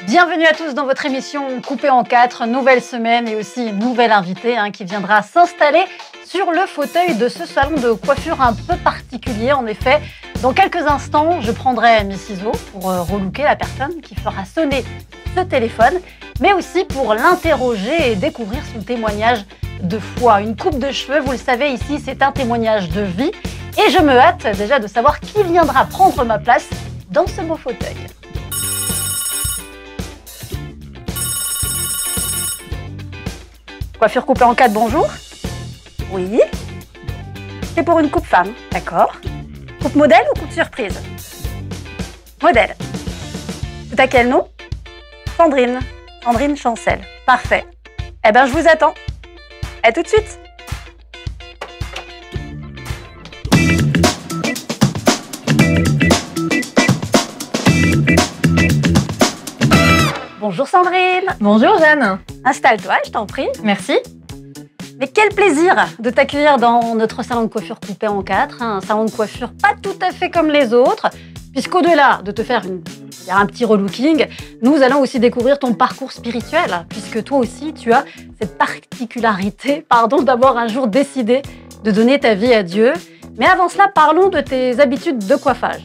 Bienvenue à tous dans votre émission Coupée en 4, nouvelle semaine et aussi nouvelle invitée qui viendra s'installer sur le fauteuil de ce salon de coiffure un peu particulier. En effet, dans quelques instants, je prendrai mes ciseaux pour relooker la personne qui fera sonner ce téléphone, mais aussi pour l'interroger et découvrir son témoignage de foi. Une coupe de cheveux, vous le savez ici, c'est un témoignage de vie. Et je me hâte déjà de savoir qui viendra prendre ma place dans ce beau fauteuil. Coiffure coupée en 4, bonjour. Oui. C'est pour une coupe femme, d'accord. Coupe modèle ou coupe surprise? Modèle. C'est à quel nom? Sandrine. Sandrine Chancel. Parfait. Eh bien, je vous attends. À tout de suite. Bonjour Sandrine. Bonjour Jeanne. Installe-toi, je t'en prie. Merci. Mais quel plaisir de t'accueillir dans notre salon de coiffure coupé en 4, un salon de coiffure pas tout à fait comme les autres, puisqu'au-delà de te faire un petit relooking, nous allons aussi découvrir ton parcours spirituel, puisque toi aussi tu as cette particularité, d'avoir un jour décidé de donner ta vie à Dieu. Mais avant cela, parlons de tes habitudes de coiffage.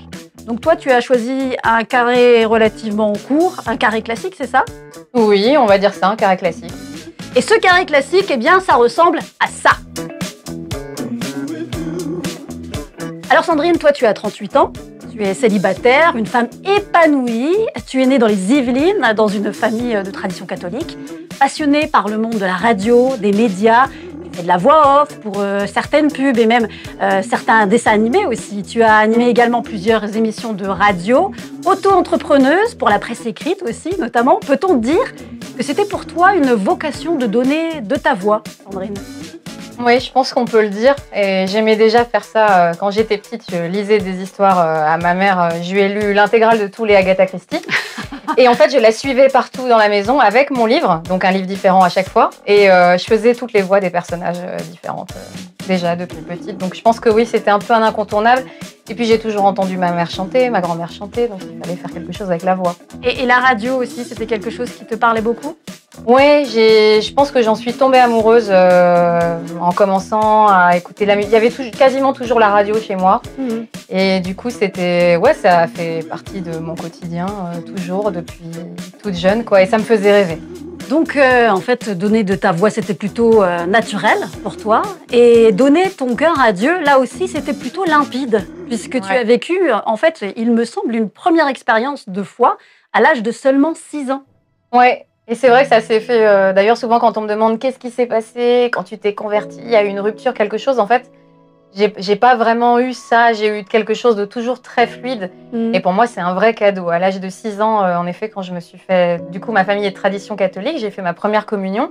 Donc toi, tu as choisi un carré relativement court, un carré classique, c'est ça? Oui, on va dire ça, un carré classique. Et ce carré classique, eh bien, ça ressemble à ça. Alors Sandrine, toi, tu as 38 ans, tu es célibataire, une femme épanouie, tu es née dans les Yvelines, dans une famille de tradition catholique, passionnée par le monde de la radio, des médias, tu fais de la voix off pour certaines pubs et même certains dessins animés aussi. Tu as animé également plusieurs émissions de radio, auto-entrepreneuse pour la presse écrite aussi, notamment. Peut-on dire que c'était pour toi une vocation de donner de ta voix, Sandrine? Oui, je pense qu'on peut le dire. Et j'aimais déjà faire ça quand j'étais petite. Je lisais des histoires à ma mère. Je lui ai lu l'intégrale de tous les Agatha Christie. Et en fait, je la suivais partout dans la maison avec mon livre, donc un livre différent à chaque fois. Et je faisais toutes les voix des personnages différentes déjà depuis petite. Donc je pense que oui, c'était un peu un incontournable. Et puis j'ai toujours entendu ma mère chanter, ma grand-mère chanter, donc il fallait faire quelque chose avec la voix. Et la radio aussi, c'était quelque chose qui te parlait beaucoup? Oui, je pense que j'en suis tombée amoureuse en commençant à écouter la musique. Il y avait quasiment toujours la radio chez moi. Et du coup, ça a fait partie de mon quotidien toujours depuis toute jeune, quoi. Et ça me faisait rêver. Donc, en fait, donner de ta voix, c'était plutôt naturel pour toi. Et donner ton cœur à Dieu, là aussi, c'était plutôt limpide. Puisque tu as vécu, en fait, il me semble, une première expérience de foi à l'âge de seulement 6 ans. Ouais. Et c'est vrai que ça s'est fait, d'ailleurs souvent quand on me demande qu'est-ce qui s'est passé, quand tu t'es convertie, il y a eu une rupture, quelque chose, en fait, j'ai pas vraiment eu ça, j'ai eu quelque chose de toujours très fluide. Et pour moi, c'est un vrai cadeau. À l'âge de 6 ans, en effet, quand je me suis fait, du coup, ma famille est de tradition catholique, j'ai fait ma première communion.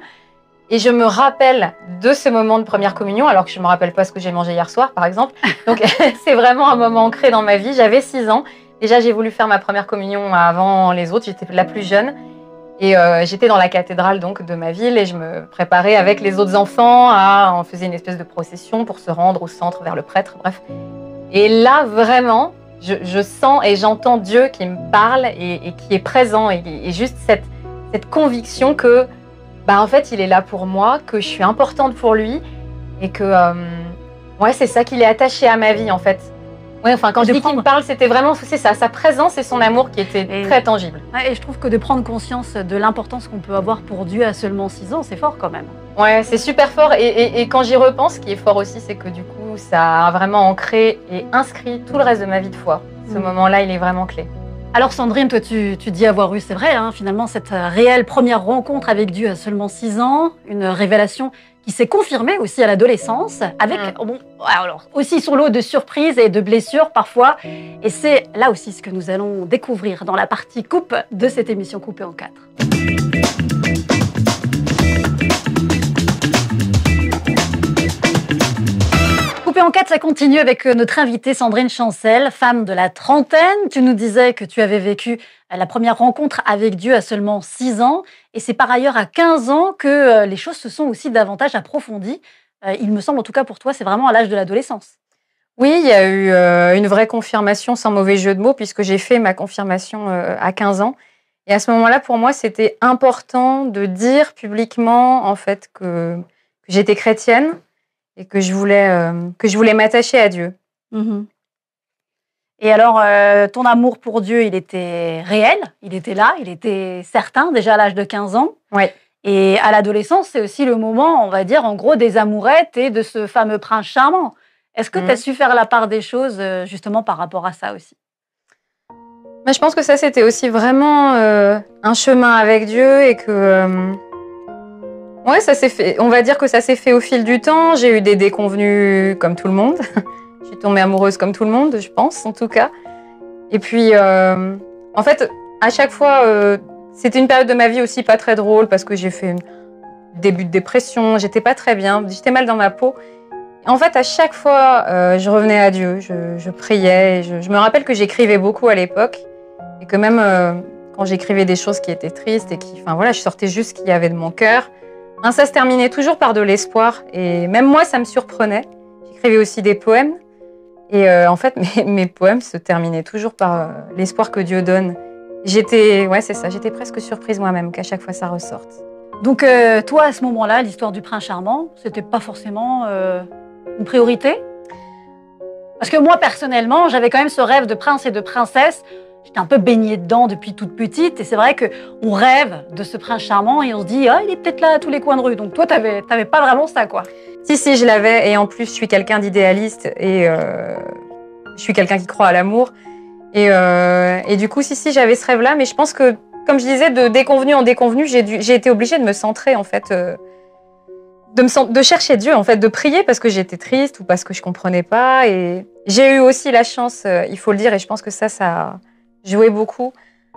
Et je me rappelle de ce moment de première communion, alors que je me rappelle pas ce que j'ai mangé hier soir, par exemple. Donc c'est vraiment un moment ancré dans ma vie. J'avais 6 ans. Déjà, j'ai voulu faire ma première communion avant les autres, j'étais la plus jeune. Et j'étais dans la cathédrale donc de ma ville et je me préparais avec les autres enfants. On faisait une espèce de procession pour se rendre au centre vers le prêtre, bref. Et là, vraiment, je sens et j'entends Dieu qui me parle et qui est présent. Et juste cette conviction que, en fait, il est là pour moi, que je suis importante pour lui et que, c'est ça qu'il est attaché à ma vie, en fait. Ouais, enfin, quand je dis qu'il me parle, c'était vraiment ça, sa présence et son amour qui étaient très tangibles. Et je trouve que de prendre conscience de l'importance qu'on peut avoir pour Dieu à seulement 6 ans, c'est fort quand même. Ouais, c'est super fort. Et quand j'y repense, ce qui est fort aussi, c'est que du coup, ça a vraiment ancré et inscrit tout le reste de ma vie de foi. Ce moment-là, il est vraiment clé. Alors Sandrine, toi, tu dis avoir eu, c'est vrai, finalement, cette réelle première rencontre avec Dieu à seulement 6 ans, une révélation qui s'est confirmée aussi à l'adolescence, avec alors, aussi son lot de surprises et de blessures parfois. Et c'est là aussi ce que nous allons découvrir dans la partie coupe de cette émission Coupée en 4. Coupée en 4, ça continue avec notre invitée Sandrine Chancel, femme de la trentaine. Tu nous disais que tu avais vécu la première rencontre avec Dieu à seulement 6 ans. Et c'est par ailleurs à 15 ans que les choses se sont aussi davantage approfondies. Il me semble, en tout cas pour toi, c'est vraiment à l'âge de l'adolescence. Oui, il y a eu une vraie confirmation, sans mauvais jeu de mots, puisque j'ai fait ma confirmation à 15 ans. Et à ce moment-là, pour moi, c'était important de dire publiquement, en fait, que j'étais chrétienne et que je voulais m'attacher à Dieu. Mhm. Et alors, ton amour pour Dieu, il était réel, il était là, il était certain, déjà à l'âge de 15 ans. Ouais. Et à l'adolescence, c'est aussi le moment, on va dire, en gros, des amourettes et de ce fameux prince charmant. Est-ce que tu as su faire la part des choses, justement, par rapport à ça aussi? Je pense que ça, c'était aussi vraiment un chemin avec Dieu et que... ouais, ça s'est fait. On va dire que ça s'est fait au fil du temps. J'ai eu des déconvenues comme tout le monde. Je suis tombée amoureuse comme tout le monde, je pense, en tout cas. Et puis, en fait, à chaque fois, c'était une période de ma vie aussi pas très drôle parce que j'ai fait un début de dépression. J'étais pas très bien, j'étais mal dans ma peau. Et en fait, à chaque fois, je revenais à Dieu, je priais. Et je me rappelle que j'écrivais beaucoup à l'époque et que même quand j'écrivais des choses qui étaient tristes et enfin voilà, je sortais juste ce qu'il y avait de mon cœur. Ça se terminait toujours par de l'espoir et même moi, ça me surprenait. J'écrivais aussi des poèmes et en fait, mes poèmes se terminaient toujours par l'espoir que Dieu donne. J'étais presque surprise moi-même qu'à chaque fois ça ressorte. Donc toi, à ce moment-là, l'histoire du prince charmant, c'était pas forcément une priorité? Parce que moi, personnellement, j'avais quand même ce rêve de prince et de princesse. J'étais un peu baignée dedans depuis toute petite. Et c'est vrai qu'on rêve de ce prince charmant et on se dit, ah, il est peut-être là à tous les coins de rue. Donc toi, t'avais pas vraiment ça, quoi. Si, je l'avais. Et en plus, je suis quelqu'un d'idéaliste et je suis quelqu'un qui croit à l'amour. Et du coup, si, j'avais ce rêve-là. Mais je pense que, comme je disais, de déconvenu en déconvenu, j'ai été obligée de me centrer, en fait, de chercher Dieu, en fait, de prier parce que j'étais triste ou parce que je comprenais pas. Et j'ai eu aussi la chance, il faut le dire, et je pense que ça a joué beaucoup,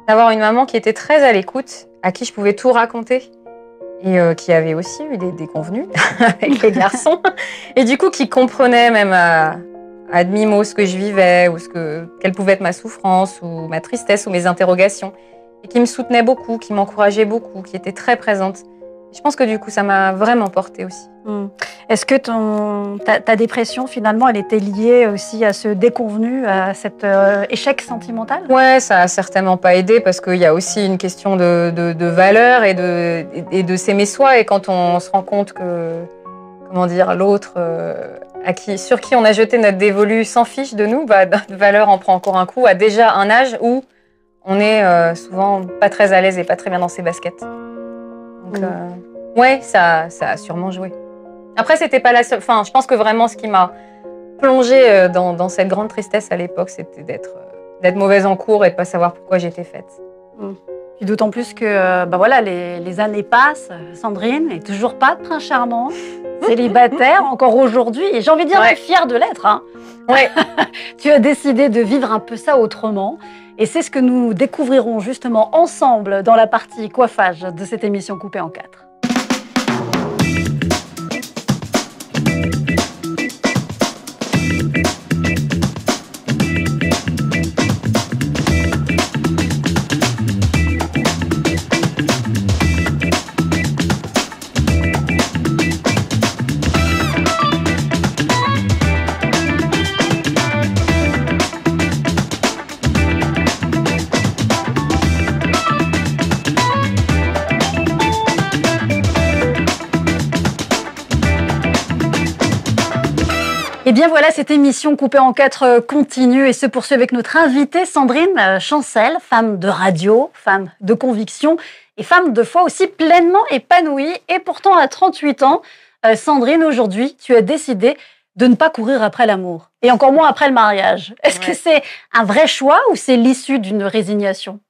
d'avoir une maman qui était très à l'écoute, à qui je pouvais tout raconter et qui avait aussi eu des déconvenus avec les garçons. Et du coup, qui comprenait même à demi-mot ce que je vivais ou quelle pouvait être ma souffrance ou ma tristesse ou mes interrogations. Et qui me soutenait beaucoup, qui m'encourageait beaucoup, qui était très présente. Je pense que du coup, ça m'a vraiment portée aussi. Est-ce que ta dépression, finalement, elle était liée aussi à ce déconvenu, à cet échec sentimental? Ouais, ça a certainement pas aidé parce qu'il y a aussi une question de valeur et de s'aimer soi. Et quand on se rend compte que, comment dire, l'autre sur qui on a jeté notre dévolu s'en fiche de nous, notre valeur en prend encore un coup à déjà un âge où on est souvent pas très à l'aise et pas très bien dans ses baskets. Donc, ouais, ça a sûrement joué. Après, c'était pas la seule. Enfin, je pense que vraiment, ce qui m'a plongée dans cette grande tristesse à l'époque, c'était d'être mauvaise en cours et de pas savoir pourquoi j'étais faite. Puis d'autant plus que, voilà, les années passent. Sandrine n'est toujours pas de prince charmant, célibataire encore aujourd'hui. Et j'ai envie de dire, fière de l'être. Hein. Ouais. Tu as décidé de vivre un peu ça autrement. Et c'est ce que nous découvrirons justement ensemble dans la partie coiffage de cette émission coupée en 4. Et bien voilà, cette émission coupée en 4 continue et se poursuit avec notre invitée Sandrine Chancel, femme de radio, femme de conviction et femme de foi aussi pleinement épanouie. Et pourtant, à 38 ans, Sandrine, aujourd'hui, tu as décidé de ne pas courir après l'amour et encore moins après le mariage. Est-ce que c'est un vrai choix ou c'est l'issue d'une résignation ?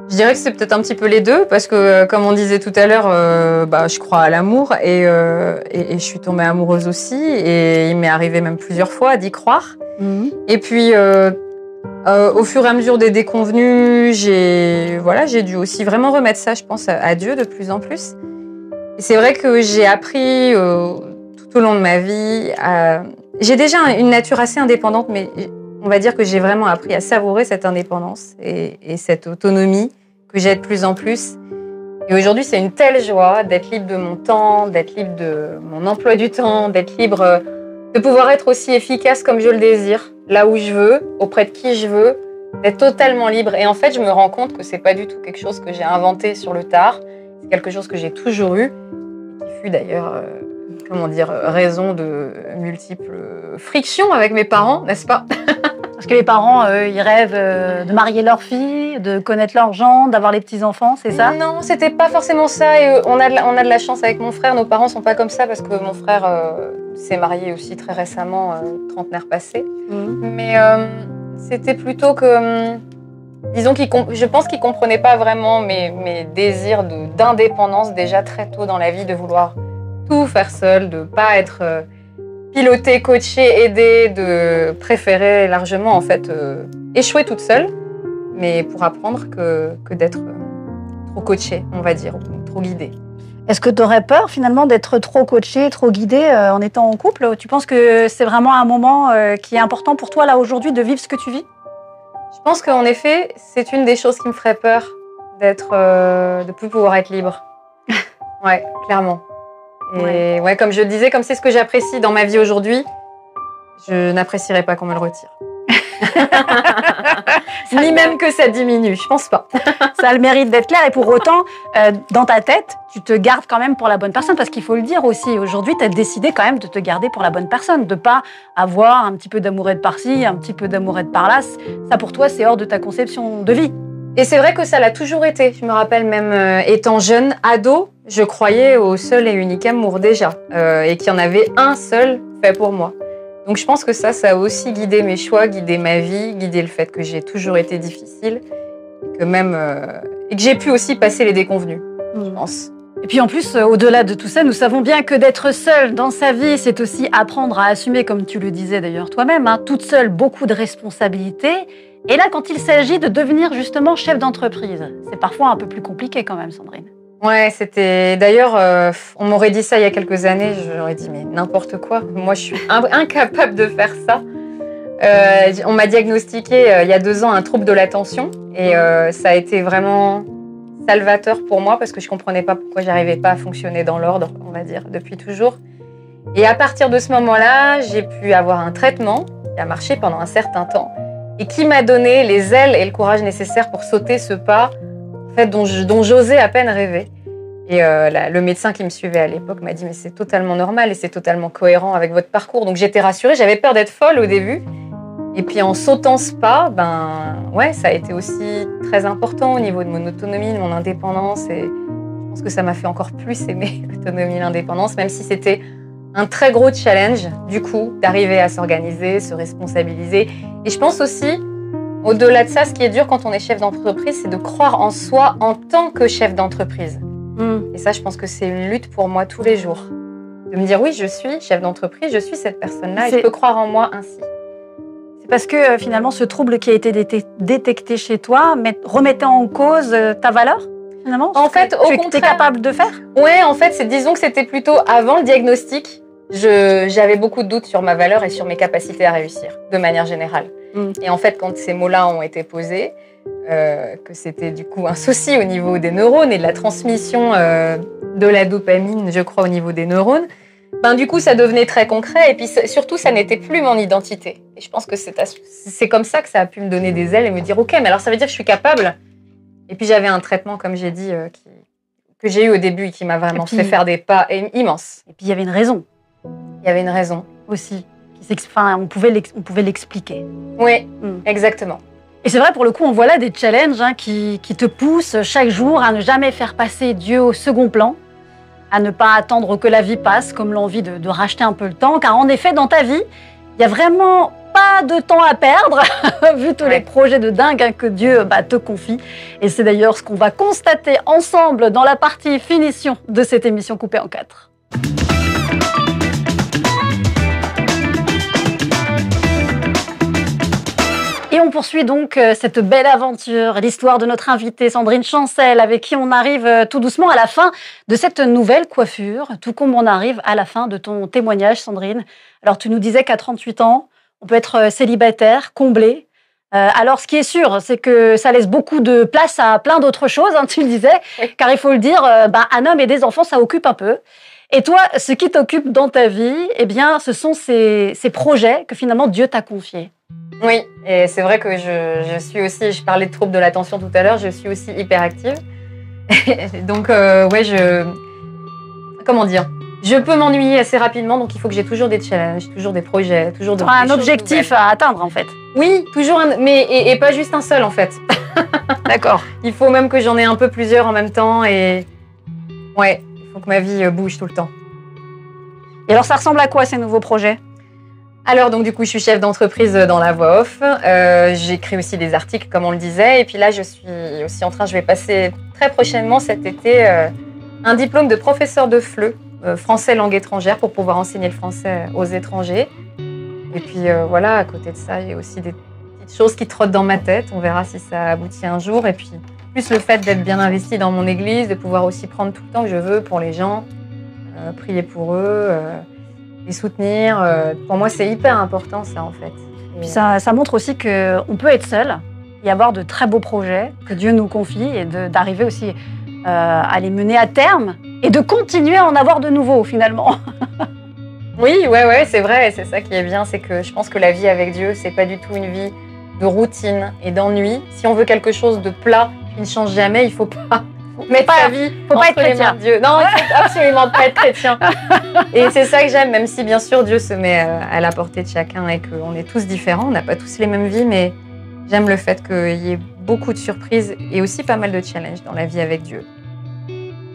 Je dirais que c'est peut-être un petit peu les deux, parce que, comme on disait tout à l'heure, je crois à l'amour et je suis tombée amoureuse aussi. Et il m'est arrivé même plusieurs fois d'y croire. Et puis, au fur et à mesure des déconvenus, j'ai dû aussi vraiment remettre ça, je pense, à Dieu de plus en plus. Et c'est vrai que j'ai appris tout au long de ma vie. J'ai déjà une nature assez indépendante, mais on va dire que j'ai vraiment appris à savourer cette indépendance et cette autonomie que j'ai de plus en plus. Et aujourd'hui, c'est une telle joie d'être libre de mon temps, d'être libre de mon emploi du temps, d'être libre de pouvoir être aussi efficace comme je le désire, là où je veux, auprès de qui je veux, d'être totalement libre. Et en fait, je me rends compte que c'est pas du tout quelque chose que j'ai inventé sur le tard. C'est quelque chose que j'ai toujours eu, qui fut d'ailleurs, raison de multiples frictions avec mes parents, n'est-ce pas? Parce que les parents, ils rêvent de marier leur fille, de connaître leurs gens, d'avoir les petits-enfants, c'est ça? Non, c'était pas forcément ça. Et on a de la chance avec mon frère. Nos parents sont pas comme ça parce que mon frère s'est marié aussi très récemment, trentenaire passé. Mais c'était plutôt que, disons, je pense qu'il comprenait pas vraiment mes désirs d'indépendance déjà très tôt dans la vie, de vouloir tout faire seul, de pas être piloter, coacher, aider, de préférer largement en fait échouer toute seule, mais pour apprendre que d'être trop coachée, on va dire, ou trop guidée. Est-ce que tu aurais peur finalement d'être trop coachée, trop guidée en étant en couple? Tu penses que c'est vraiment un moment qui est important pour toi là aujourd'hui de vivre ce que tu vis? Je pense qu'en effet, c'est une des choses qui me ferait peur de plus pouvoir être libre. Ouais, clairement. Et ouais, comme je le disais, comme c'est ce que j'apprécie dans ma vie aujourd'hui, je n'apprécierais pas qu'on me le retire. Ni même que ça diminue, je pense pas. Ça a le mérite d'être clair. Et pour autant, dans ta tête, tu te gardes quand même pour la bonne personne. Parce qu'il faut le dire aussi, aujourd'hui, tu as décidé quand même de te garder pour la bonne personne. De pas avoir un petit peu d'amourette par-ci, un petit peu d'amourette par-là. Ça, pour toi, c'est hors de ta conception de vie. Et c'est vrai que ça l'a toujours été. Je me rappelle même étant jeune, ado, je croyais au seul et unique amour déjà. Et qu'il y en avait un seul fait pour moi. Donc je pense que ça a aussi guidé mes choix, guidé ma vie, guidé le fait que j'ai toujours été difficile. Et que j'ai pu aussi passer les déconvenus, je pense. Et puis en plus, au-delà de tout ça, nous savons bien que d'être seule dans sa vie, c'est aussi apprendre à assumer, comme tu le disais d'ailleurs toi-même, toute seule, beaucoup de responsabilités. Et là, quand il s'agit de devenir justement chef d'entreprise, c'est parfois un peu plus compliqué quand même, Sandrine. Ouais, c'était... D'ailleurs, on m'aurait dit ça il y a quelques années, j'aurais dit mais n'importe quoi. Moi, je suis incapable de faire ça. On m'a diagnostiqué il y a 2 ans un trouble de l'attention et ça a été vraiment salvateur pour moi parce que je comprenais pas pourquoi j'arrivais pas à fonctionner dans l'ordre, on va dire, depuis toujours. Et à partir de ce moment-là, j'ai pu avoir un traitement qui a marché pendant un certain temps et qui m'a donné les ailes et le courage nécessaires pour sauter ce pas en fait, dont j'osais à peine rêver. Et le médecin qui me suivait à l'époque m'a dit « mais c'est totalement normal et c'est totalement cohérent avec votre parcours ». Donc j'étais rassurée, j'avais peur d'être folle au début. Et puis en sautant ce pas, ça a été aussi très important au niveau de mon autonomie, de mon indépendance. Et je pense que ça m'a fait encore plus aimer l'autonomie et l'indépendance, même si c'était un très gros challenge, du coup, d'arriver à s'organiser, se responsabiliser. Et je pense aussi, au-delà de ça, ce qui est dur quand on est chef d'entreprise, c'est de croire en soi en tant que chef d'entreprise. Et ça, je pense que c'est une lutte pour moi tous les jours. De me dire, oui, je suis chef d'entreprise, je suis cette personne-là et je peux croire en moi ainsi. C'est parce que finalement, ce trouble qui a été détecté chez toi remettait en cause ta valeur, finalement? En fait, au contraire. Tu es capable de faire? Ouais, en fait, disons que c'était plutôt avant le diagnostic. J'avais beaucoup de doutes sur ma valeur et sur mes capacités à réussir, de manière générale. Et en fait, quand ces mots-là ont été posés, que c'était du coup un souci au niveau des neurones et de la transmission de la dopamine, je crois, au niveau des neurones, du coup, ça devenait très concret. Et puis surtout, ça n'était plus mon identité. Et je pense que c'est comme ça que ça a pu me donner des ailes et me dire, OK, mais alors ça veut dire que je suis capable. Et puis j'avais un traitement, comme j'ai dit, que j'ai eu au début et qui m'a vraiment fait faire des pas immenses. Et puis il y avait une raison. Il y avait une raison. Aussi. On pouvait l'expliquer. Oui, exactement. Et c'est vrai, pour le coup, on voit là des challenges qui te poussent chaque jour à ne jamais faire passer Dieu au second plan, à ne pas attendre que la vie passe, comme l'envie de racheter un peu le temps. Car en effet, dans ta vie, il n'y a vraiment pas de temps à perdre, vu tous les projets de dingue que Dieu te confie. Et c'est d'ailleurs ce qu'on va constater ensemble dans la partie finition de cette émission coupée en 4. Et on poursuit donc cette belle aventure, l'histoire de notre invitée Sandrine Chancel, avec qui on arrive tout doucement à la fin de cette nouvelle coiffure, tout comme on arrive à la fin de ton témoignage, Sandrine. Alors, tu nous disais qu'à 38 ans, on peut être célibataire, comblé. Alors, ce qui est sûr, c'est que ça laisse beaucoup de place à plein d'autres choses, tu le disais, car il faut le dire, un homme et des enfants, ça occupe un peu. Et toi, ce qui t'occupe dans ta vie, eh bien, ce sont ces projets que finalement Dieu t'a confiés. Oui, et c'est vrai que je suis aussi, je parlais de troubles de l'attention tout à l'heure, je suis aussi hyperactive. Donc, ouais, comment dire? Je peux m'ennuyer assez rapidement, donc il faut que j'ai toujours des challenges, toujours des projets, toujours des Un choses objectif nouvelles. à atteindre, en fait. Oui, toujours mais et pas juste un seul, en fait. D'accord. Il faut même que j'en ai un peu plusieurs en même temps et ouais, il faut que ma vie bouge tout le temps. Et alors, ça ressemble à quoi, ces nouveaux projets? Alors, donc, du coup, je suis chef d'entreprise dans la voix off. J'écris aussi des articles, comme on le disait. Et puis là, je suis aussi en train, je vais passer très prochainement cet été un diplôme de professeur de FLE, français langue étrangère, pour pouvoir enseigner le français aux étrangers. Et puis voilà, à côté de ça, il y a aussi des petites choses qui trottent dans ma tête. On verra si ça aboutit un jour. Et puis, plus le fait d'être bien investi dans mon église, de pouvoir aussi prendre tout le temps que je veux pour les gens, prier pour eux, les soutenir. Pour moi, c'est hyper important, ça, en fait. Puis ça montre aussi qu'on peut être seul et avoir de très beaux projets que Dieu nous confie et d'arriver aussi à les mener à terme et de continuer à en avoir de nouveaux, finalement. Oui, ouais, c'est vrai. Et c'est ça qui est bien, c'est que je pense que la vie avec Dieu, c'est pas du tout une vie de routine et d'ennui. Si on veut quelque chose de plat qui ne change jamais, il faut pas mettre sa vie faut pas être entre les mains chrétien. de Dieu. Non, il faut absolument pas être chrétien. Et c'est ça que j'aime, même si bien sûr Dieu se met à la portée de chacun et qu'on est tous différents, on n'a pas tous les mêmes vies, mais j'aime le fait qu'il y ait beaucoup de surprises et aussi pas mal de challenges dans la vie avec Dieu.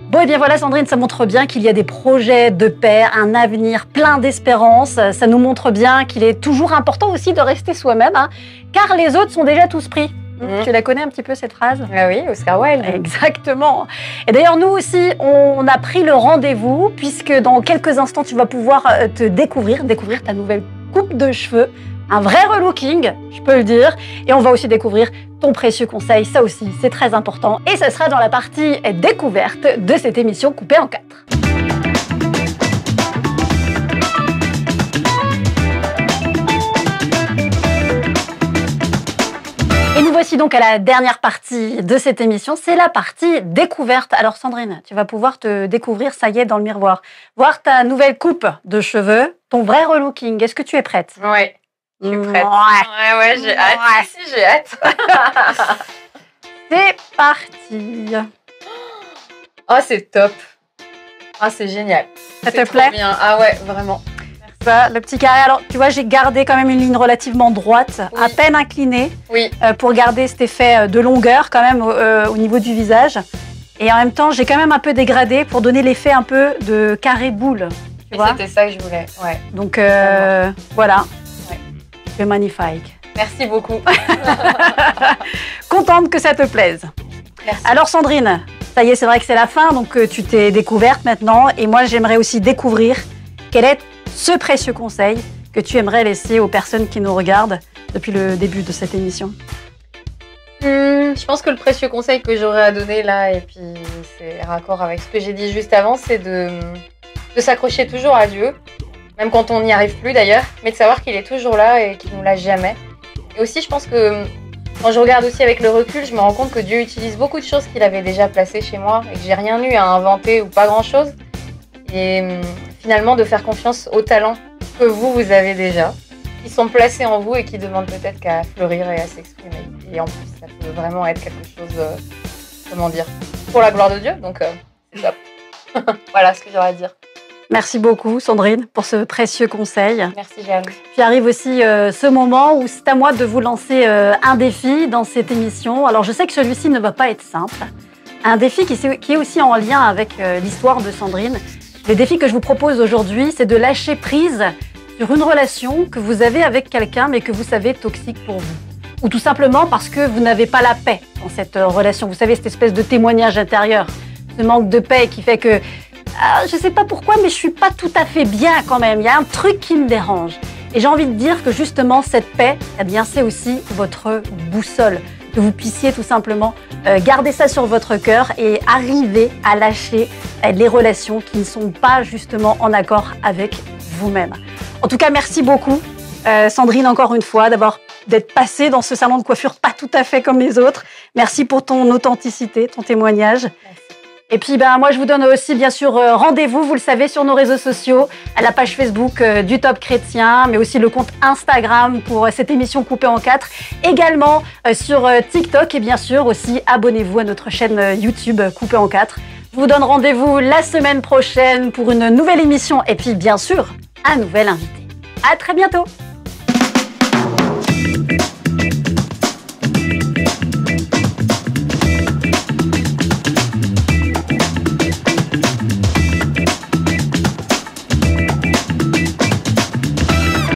Bon, et bien voilà, Sandrine, ça montre bien qu'il y a des projets de paix, un avenir plein d'espérance. Ça nous montre bien qu'il est toujours important aussi de rester soi-même, hein, car les autres sont déjà tous pris. Tu la connais un petit peu, cette phrase? Ah oui, Oscar Wilde. Exactement. Et d'ailleurs, nous aussi, on a pris le rendez-vous, puisque dans quelques instants, tu vas pouvoir te découvrir ta nouvelle coupe de cheveux. Un vrai relooking, je peux le dire. Et on va aussi découvrir ton précieux conseil. Ça aussi, c'est très important. Et ce sera dans la partie découverte de cette émission coupée en 4. Et nous voici donc à la dernière partie de cette émission, c'est la partie découverte. Alors Sandrine, tu vas pouvoir te découvrir, ça y est, dans le miroir. Voir ta nouvelle coupe de cheveux, ton vrai relooking. Est-ce que tu es prête? Ouais, je suis prête. Ouais, j'ai hâte. Ouais. Si, j'ai hâte. C'est parti. Oh, c'est top. Ah, c'est génial. Ça te C'est trop plaît? bien. Ah ouais, vraiment. Ça, le petit carré. Alors, tu vois, j'ai gardé quand même une ligne relativement droite, Oui. à peine inclinée, Oui. pour garder cet effet de longueur quand même au niveau du visage. Et en même temps, j'ai quand même un peu dégradé pour donner l'effet un peu de carré boule. Tu Et vois? c'était ça que je voulais. Ouais. Donc voilà. Ouais. C'est magnifique. Merci beaucoup. Contente que ça te plaise. Merci. Alors Sandrine, ça y est, c'est vrai que c'est la fin, donc tu t'es découverte maintenant. Et moi, j'aimerais aussi découvrir quel est ce précieux conseil que tu aimerais laisser aux personnes qui nous regardent depuis le début de cette émission. Je pense que le précieux conseil que j'aurais à donner là, et puis c'est raccord avec ce que j'ai dit juste avant, c'est de s'accrocher toujours à Dieu, même quand on n'y arrive plus d'ailleurs, mais de savoir qu'il est toujours là et qu'il ne nous lâche jamais. Et aussi, je pense que quand je regarde aussi avec le recul, je me rends compte que Dieu utilise beaucoup de choses qu'il avait déjà placées chez moi et que j'ai rien eu à inventer ou pas grand-chose. Et finalement, de faire confiance aux talents que vous avez déjà, qui sont placés en vous et qui demandent peut-être qu'à fleurir et à s'exprimer. Et en plus, ça peut vraiment être quelque chose, comment dire, pour la gloire de Dieu. Donc, c'est top. Voilà ce que j'aurais à dire. Merci beaucoup Sandrine pour ce précieux conseil. Merci Jeanne. Puis arrive aussi ce moment où c'est à moi de vous lancer un défi dans cette émission. Alors je sais que celui-ci ne va pas être simple. Un défi qui est aussi en lien avec l'histoire de Sandrine. Le défi que je vous propose aujourd'hui, c'est de lâcher prise sur une relation que vous avez avec quelqu'un mais que vous savez toxique pour vous. Ou tout simplement parce que vous n'avez pas la paix dans cette relation. Vous savez, cette espèce de témoignage intérieur, ce manque de paix qui fait que je ne sais pas pourquoi, mais je suis pas tout à fait bien quand même. Il y a un truc qui me dérange. Et j'ai envie de dire que justement, cette paix, eh bien, c'est aussi votre boussole. Que vous puissiez tout simplement garder ça sur votre cœur et arriver à lâcher les relations qui ne sont pas justement en accord avec vous-même. En tout cas, merci beaucoup, Sandrine, encore une fois, d'être passée dans ce salon de coiffure pas tout à fait comme les autres. Merci pour ton authenticité, ton témoignage. Merci. Et puis, moi, je vous donne aussi, bien sûr, rendez-vous, vous le savez, sur nos réseaux sociaux, à la page Facebook du Top Chrétien, mais aussi le compte Instagram pour cette émission coupée en 4. Également sur TikTok et bien sûr aussi, abonnez-vous à notre chaîne YouTube coupée en 4. Je vous donne rendez-vous la semaine prochaine pour une nouvelle émission et puis, bien sûr, un nouvel invité. À très bientôt!